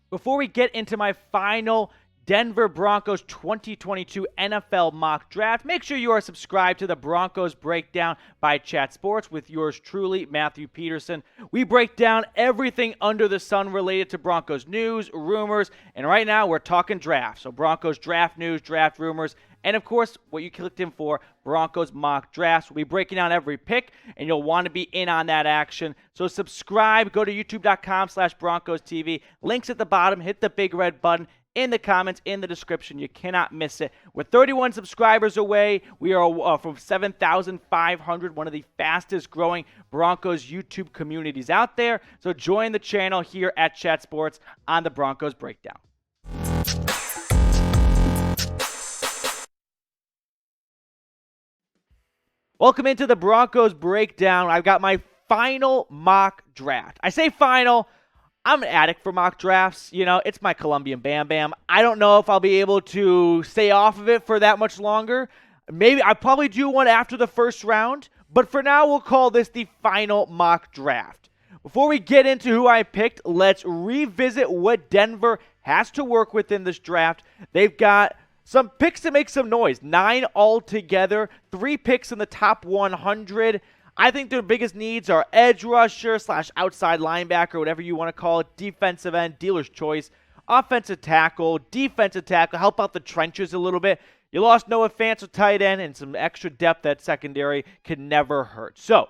Before we get into my final Denver Broncos 2022 NFL Mock Draft, make sure you are subscribed to the Broncos Breakdown by Chat Sports with yours truly, Matthew Peterson. We break down everything under the sun related to Broncos news, rumors, and right now we're talking draft. So Broncos draft news, draft rumors, and of course, what you clicked in for, Broncos Mock Drafts. We'll be breaking down every pick, and you'll want to be in on that action. So subscribe, go to youtube.com/Broncos TV. Links at the bottom, hit the big red button. In the comments, in the description. You cannot miss it. We're 31 subscribers away. We are from 7,500, one of the fastest growing Broncos YouTube communities out there. So join the channel here at Chat Sports on the Broncos Breakdown. Welcome into the Broncos Breakdown. I've got my final mock draft. I say final. I'm an addict for mock drafts. You know, it's my Colombian Bam Bam. I don't know if I'll be able to stay off of it for that much longer. Maybe I'll probably do one after the first round. But for now, we'll call this the final mock draft. Before we get into who I picked, let's revisit what Denver has to work with in this draft. They've got some picks to make some noise. 9 altogether. 3 picks in the top 100. I think their biggest needs are edge rusher / outside linebacker, whatever you want to call it, defensive end, dealer's choice, offensive tackle, defensive tackle, help out the trenches a little bit. You lost Noah Fant, so tight end, and some extra depth at secondary can never hurt. So,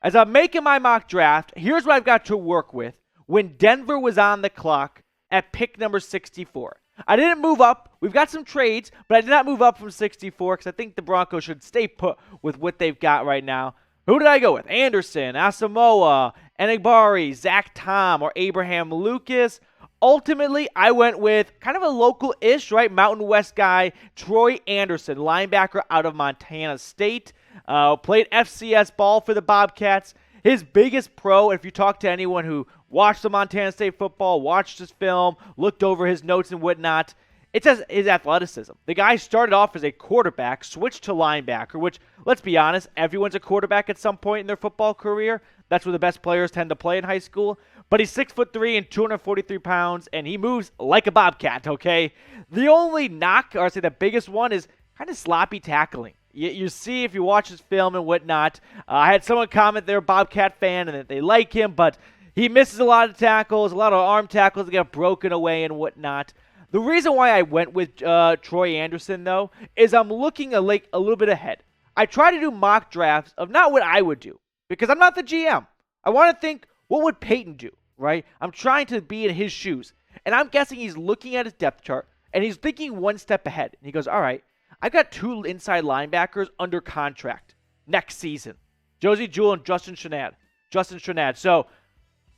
as I'm making my mock draft, here's what I've got to work with when Denver was on the clock at pick number 64. I didn't move up. We've got some trades, but I did not move up from 64 because I think the Broncos should stay put with what they've got right now. Who did I go with? Andersen, Asamoah, Enagbari, Zach Tom, or Abraham Lucas? Ultimately, I went with kind of a local-ish, right, Mountain West guy, Troy Andersen, linebacker out of Montana State. Played FCS ball for the Bobcats. His biggest pro, if you talk to anyone who watched the Montana State football, watched his film, looked over his notes and whatnot, it's his athleticism. The guy started off as a quarterback, switched to linebacker, which, let's be honest, everyone's a quarterback at some point in their football career. That's where the best players tend to play in high school. But he's 6'3" and 243 pounds, and he moves like a Bobcat, okay? The only knock, or I say the biggest one, is kind of sloppy tackling. You see if you watch his film and whatnot. I had someone comment they're a Bobcat fan and that they like him, but he misses a lot of tackles, a lot of arm tackles that get broken away and whatnot. The reason why I went with Troy Andersen, though, is I'm looking a little bit ahead. I try to do mock drafts of not what I would do, because I'm not the GM. I want to think, what would Peyton do, right? I'm trying to be in his shoes. And I'm guessing he's looking at his depth chart, and he's thinking one step ahead. And he goes, all right, I've got 2 inside linebackers under contract next season. Josey Jewell and Justin Strnad. So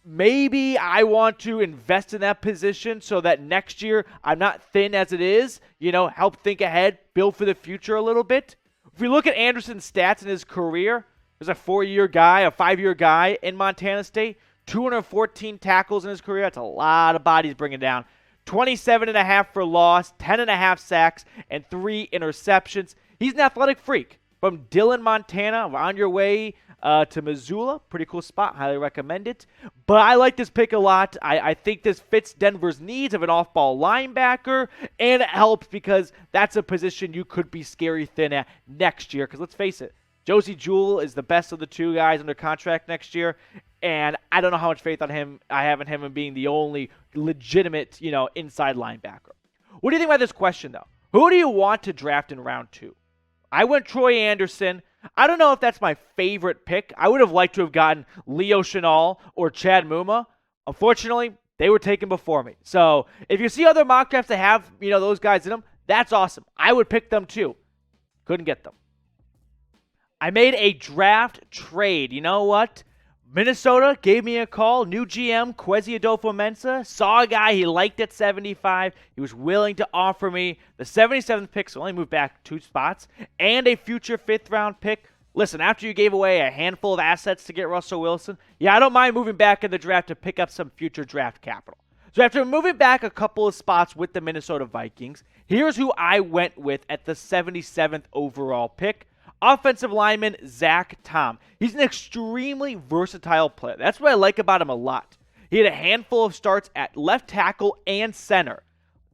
maybe I want to invest in that position so that next year I'm not thin as it is, help think ahead, build for the future a little bit. If we look at Andersen's stats in his career, there's a 4-year guy, a 5-year guy in Montana State, 214 tackles in his career. That's a lot of bodies bringing down. 27.5 for loss, 10.5 sacks, and 3 interceptions. He's an athletic freak. From Dillon, Montana, on your way to Missoula. Pretty cool spot. Highly recommend it. But I like this pick a lot. I think this fits Denver's needs of an off-ball linebacker, and it helps because that's a position you could be scary thin at next year. Because let's face it, Josey Jewell is the best of the 2 guys under contract next year, and I don't know how much faith on him I have in him being the only legitimate, inside linebacker. What do you think about this question, though? Who do you want to draft in round 2? I went Troy Andersen. I don't know if that's my favorite pick. I would have liked to have gotten Leo Chenal or Chad Muma. Unfortunately, they were taken before me. So if you see other mock drafts that have, those guys in them, that's awesome. I would pick them too. Couldn't get them. I made a draft trade. You know what? Minnesota gave me a call. New GM, Kwesi Adofo-Mensah, saw a guy he liked at 75. He was willing to offer me the 77th pick, so only moved back 2 spots, and a future 5th-round pick. Listen, after you gave away a handful of assets to get Russell Wilson, I don't mind moving back in the draft to pick up some future draft capital. So after moving back a couple of spots with the Minnesota Vikings, here's who I went with at the 77th overall pick. Offensive lineman Zach Tom. He's an extremely versatile player. That's what I like about him a lot. He had a handful of starts at left tackle and center.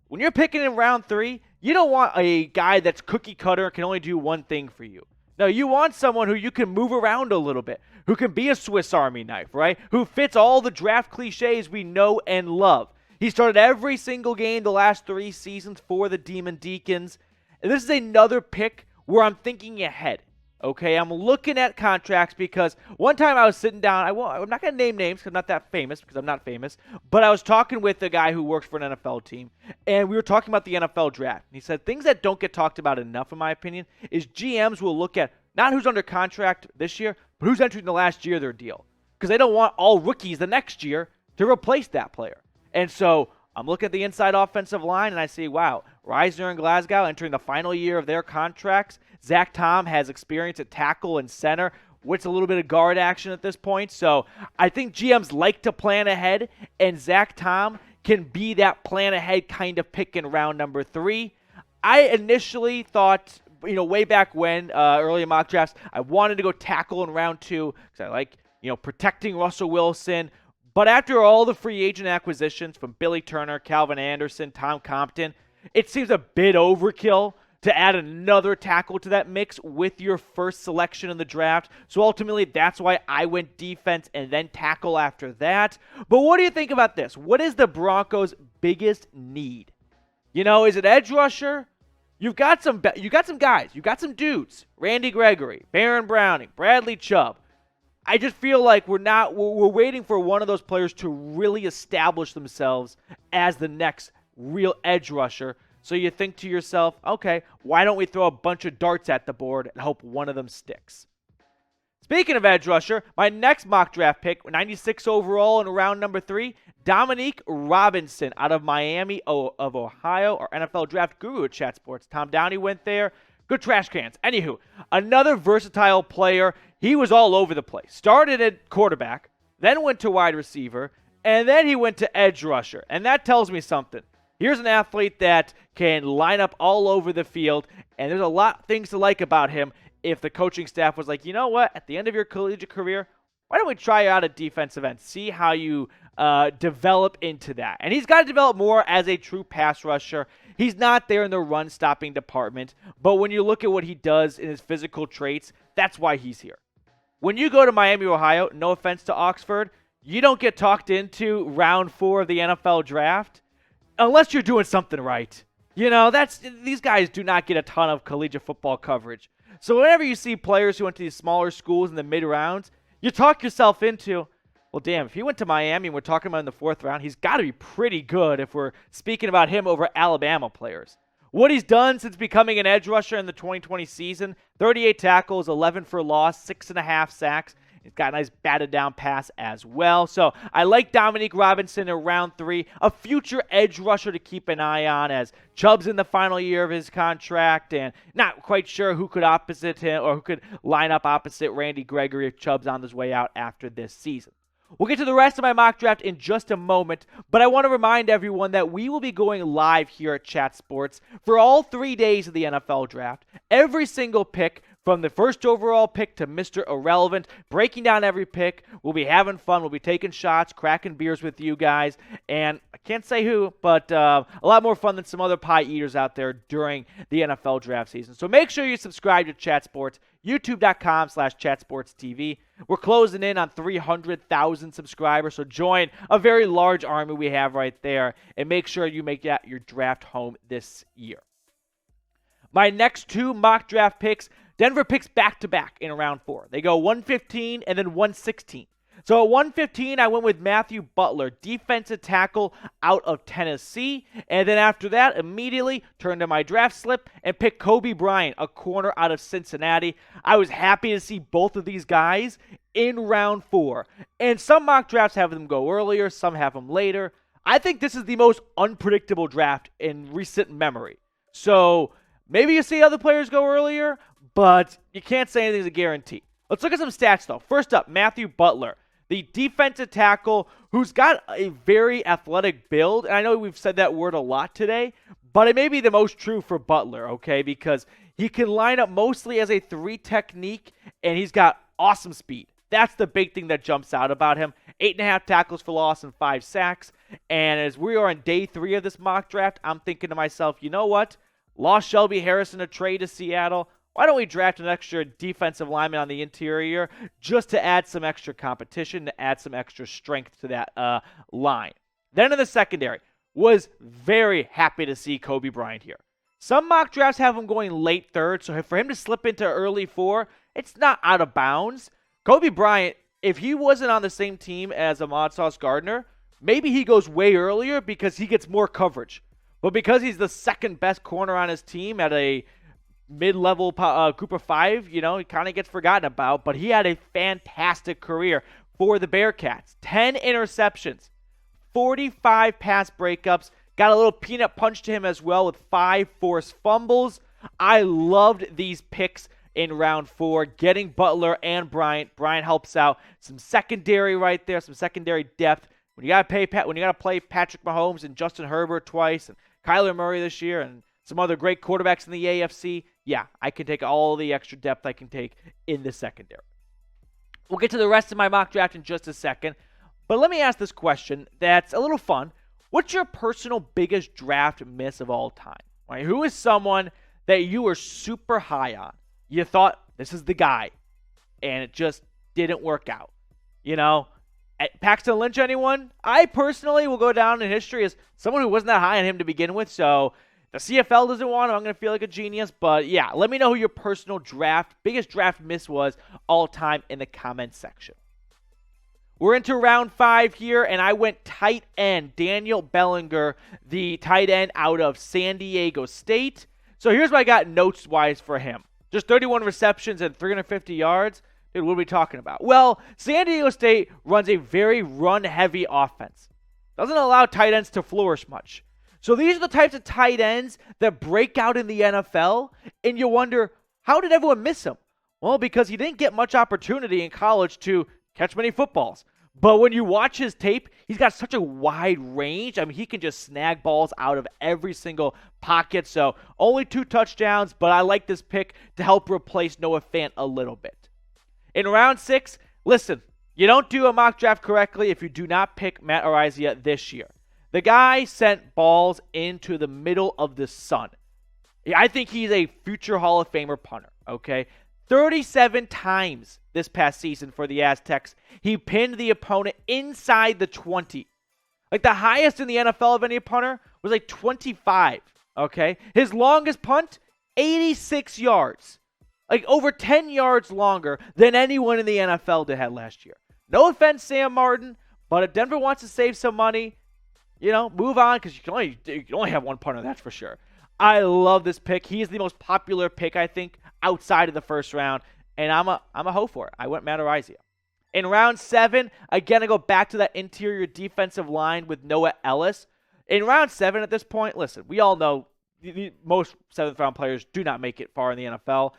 When you're picking in round 3, you don't want a guy that's cookie cutter and can only do one thing for you. No, you want someone who you can move around a little bit, who can be a Swiss Army knife, right? Who fits all the draft cliches we know and love. He started every single game the last 3 seasons for the Demon Deacons. And this is another pick where I'm thinking ahead. Okay, I'm looking at contracts because one time I was sitting down, I'm not going to name names because I'm not that famous, because I'm not famous, but I was talking with a guy who works for an NFL team, and we were talking about the NFL draft. And he said things that don't get talked about enough, in my opinion, is GMs will look at not who's under contract this year, but who's entering the last year of their deal, because they don't want all rookies the next year to replace that player. And so I'm looking at the inside offensive line, and I see, wow, Reisner and Glasgow entering the final year of their contracts. Zach Tom has experience at tackle and center, with a little bit of guard action at this point. So I think GMs like to plan ahead, and Zach Tom can be that plan ahead kind of pick in round number 3. I initially thought, way back when, early in mock drafts, I wanted to go tackle in round 2 because I like, protecting Russell Wilson. But after all the free agent acquisitions from Billy Turner, Calvin Andersen, Tom Compton, it seems a bit overkill to add another tackle to that mix with your first selection in the draft. So ultimately, that's why I went defense and then tackle after that. But what do you think about this? What is the Broncos' biggest need? Is it edge rusher? You've got some guys. You've got some dudes. Randy Gregory, Baron Browning, Bradley Chubb. I just feel like we're waiting for one of those players to really establish themselves as the next real edge rusher. So you think to yourself, okay, why don't we throw a bunch of darts at the board and hope one of them sticks? Speaking of edge rusher, my next mock draft pick, 96 overall in round number 3, Dominique Robinson out of Miami of Ohio, our NFL draft guru at Chat Sports. Tom Downey went there. Good trash cans. Anywho, another versatile player. He was all over the place. Started at quarterback, then went to wide receiver, and then he went to edge rusher. And that tells me something. Here's an athlete that can line up all over the field, and there's a lot of things to like about him if the coaching staff was like, you know what, at the end of your collegiate career, why don't we try you out at defensive end, see how you develop into that. And he's got to develop more as a true pass rusher. He's not there in the run-stopping department, but when you look at what he does in his physical traits, that's why he's here. When you go to Miami, Ohio, no offense to Oxford, you don't get talked into round 4 of the NFL draft unless you're doing something right. These guys do not get a ton of collegiate football coverage. So whenever you see players who went to these smaller schools in the mid-rounds, you talk yourself into, well, damn, if he went to Miami and we're talking about in the 4th round, he's got to be pretty good if we're speaking about him over Alabama players. What he's done since becoming an edge rusher in the 2020 season, 38 tackles, 11 for loss, 6.5 sacks. He's got a nice batted down pass as well. So I like Dominique Robinson in round 3, a future edge rusher to keep an eye on as Chubb's in the final year of his contract and not quite sure who could opposite him or who could line up opposite Randy Gregory if Chubb's on his way out after this season. We'll get to the rest of my mock draft in just a moment, but I want to remind everyone that we will be going live here at Chat Sports for all 3 days of the NFL draft. Every single pick, from the first overall pick to Mr. Irrelevant, breaking down every pick. We'll be having fun. We'll be taking shots, cracking beers with you guys. And I can't say who, but a lot more fun than some other pie eaters out there during the NFL draft season. So make sure you subscribe to Chat Sports, youtube.com/chatsportstv. We're closing in on 300,000 subscribers, so join a very large army we have right there. And make sure you make that your draft home this year. My next 2 mock draft picks, Denver picks back-to-back in round 4. They go 115 and then 116. So at 115, I went with Matthew Butler, defensive tackle out of Tennessee. And then after that, immediately turned to my draft slip and picked Coby Bryant, a corner out of Cincinnati. I was happy to see both of these guys in round 4. And some mock drafts have them go earlier, some have them later. I think this is the most unpredictable draft in recent memory. So maybe you see other players go earlier, but you can't say anything's a guarantee. Let's look at some stats, though. First up, Matthew Butler, the defensive tackle who's got a very athletic build. And I know we've said that word a lot today, but it may be the most true for Butler, okay? Because he can line up mostly as a 3 technique, and he's got awesome speed. That's the big thing that jumps out about him. 8.5 tackles for loss and 5 sacks. And as we are on day 3 of this mock draft, I'm thinking to myself, you know what? Lost Shelby Harrison a trade to Seattle. Why don't we draft an extra defensive lineman on the interior just to add some extra competition, to add some extra strength to that line? Then in the secondary, was very happy to see Coby Bryant here. Some mock drafts have him going late 3rd, so for him to slip into early 4, it's not out of bounds. Coby Bryant, if he wasn't on the same team as Ahmad Sauce Gardner, maybe he goes way earlier because he gets more coverage. But because he's the second best corner on his team at a mid-level group of 5, he kind of gets forgotten about. But he had a fantastic career for the Bearcats. 10 interceptions, 45 pass breakups, got a little peanut punch to him as well with 5 forced fumbles. I loved these picks in round 4, getting Butler and Bryant. Bryant helps out. Some secondary right there, some secondary depth. When you got to play Patrick Mahomes and Justin Herbert twice, and Kyler Murray this year, and some other great quarterbacks in the AFC, yeah, I can take all the extra depth I can take in the secondary. We'll get to the rest of my mock draft in just a second, but let me ask this question that's a little fun. What's your personal biggest draft miss of all time? Right? Who is someone that you were super high on? You thought, this is the guy, and it just didn't work out. Paxton Lynch, anyone? I personally will go down in history as someone who wasn't that high on him to begin with, so the CFL doesn't want him. I'm going to feel like a genius, but yeah, let me know who your personal biggest draft miss was all time in the comments section. We're into round 5 here, and I went tight end, Daniel Bellinger, the tight end out of San Diego State. So here's what I got notes-wise for him. Just 31 receptions and 350 yards. Dude, what are we talking about? Well, San Diego State runs a very run-heavy offense. Doesn't allow tight ends to flourish much. So these are the types of tight ends that break out in the NFL, and you wonder, how did everyone miss him? Well, because he didn't get much opportunity in college to catch many footballs. But when you watch his tape, he's got such a wide range. I mean, he can just snag balls out of every single pocket. So only 2 touchdowns, but I like this pick to help replace Noah Fant a little bit. In round 6, listen, you don't do a mock draft correctly if you do not pick Matt Araiza this year. The guy sent balls into the middle of the sun. I think he's a future Hall of Famer punter, okay? 37 times this past season for the Aztecs, he pinned the opponent inside the 20. Like the highest in the NFL of any punter was like 25, okay? His longest punt, 86 yards. Like over 10 yards longer than anyone in the NFL had last year. No offense, Sam Martin, but if Denver wants to save some money, move on because you can only have one punter, that's for sure. I love this pick. He is the most popular pick, I think, outside of the first round, and I'm a hoe for it. I went Matt Araiza. In round 7, again, I go back to that interior defensive line with Noah Elliss. In round 7 at this point, listen, we all know most 7th round players do not make it far in the NFL.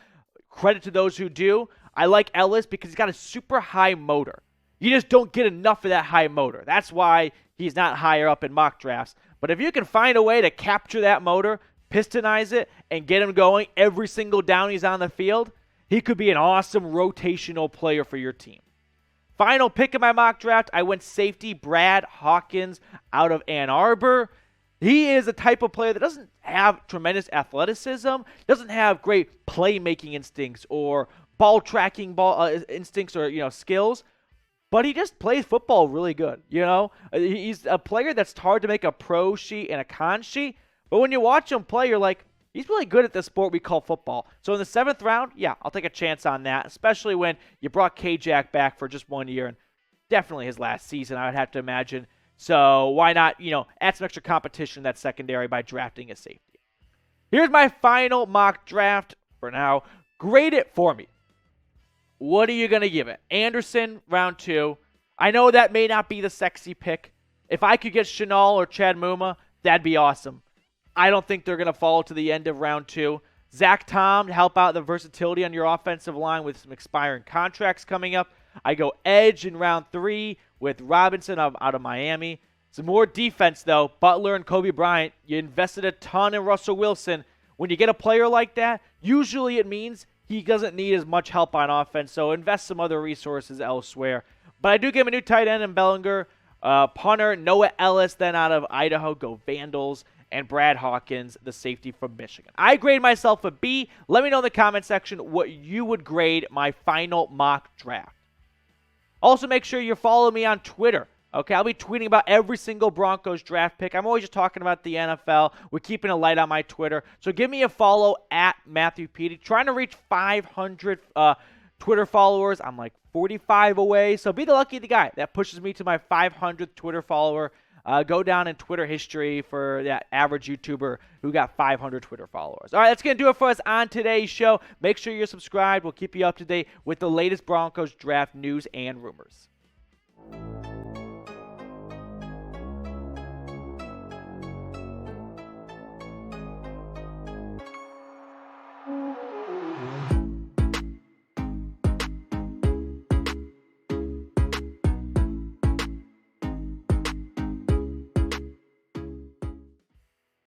Credit to those who do. I like Elliss because he's got a super high motor. You just don't get enough of that high motor. That's why he's not higher up in mock drafts. But if you can find a way to capture that motor, pistonize it, and get him going every single down he's on the field, he could be an awesome rotational player for your team. Final pick in my mock draft, I went safety Brad Hawkins out of Ann Arbor. He is a type of player that doesn't have tremendous athleticism, doesn't have great playmaking instincts or ball tracking instincts or skills, but he just plays football really good. He's a player that's hard to make a pro sheet and a con sheet, but when you watch him play, you're like, he's really good at the sport we call football. So in the 7th round, yeah, I'll take a chance on that, especially when you brought K-Jack back for just 1 year and definitely his last season, I would have to imagine. So why not, add some extra competition in that secondary by drafting a safety. Here's my final mock draft for now. Grade it for me. What are you going to give it? Andersen, round 2. I know that may not be the sexy pick. If I could get Chenal or Chad Muma, that'd be awesome. I don't think they're going to fall to the end of round 2. Zach Tom to help out the versatility on your offensive line with some expiring contracts coming up. I go edge in round 3 with Robinson out of Miami. Some more defense, though. Butler and Coby Bryant. You invested a ton in Russell Wilson. When you get a player like that, usually it means he doesn't need as much help on offense, so invest some other resources elsewhere. But I do give him a new tight end in Bellinger. Punter, Noah Elliss, then out of Idaho, go Vandals. And Brad Hawkins, the safety from Michigan. I grade myself a B. Let me know in the comment section what you would grade my final mock draft. Also, make sure you follow me on Twitter. Okay, I'll be tweeting about every single Broncos draft pick. I'm always just talking about the NFL. We're keeping a light on my Twitter. So give me a follow at Matthew Peterson. Trying to reach 500 Twitter followers. I'm like 45 away. So be the lucky guy that pushes me to my 500th Twitter follower. Go down in Twitter history for that average YouTuber who got 500 Twitter followers. All right, that's going to do it for us on today's show. Make sure you're subscribed. We'll keep you up to date with the latest Broncos draft news and rumors.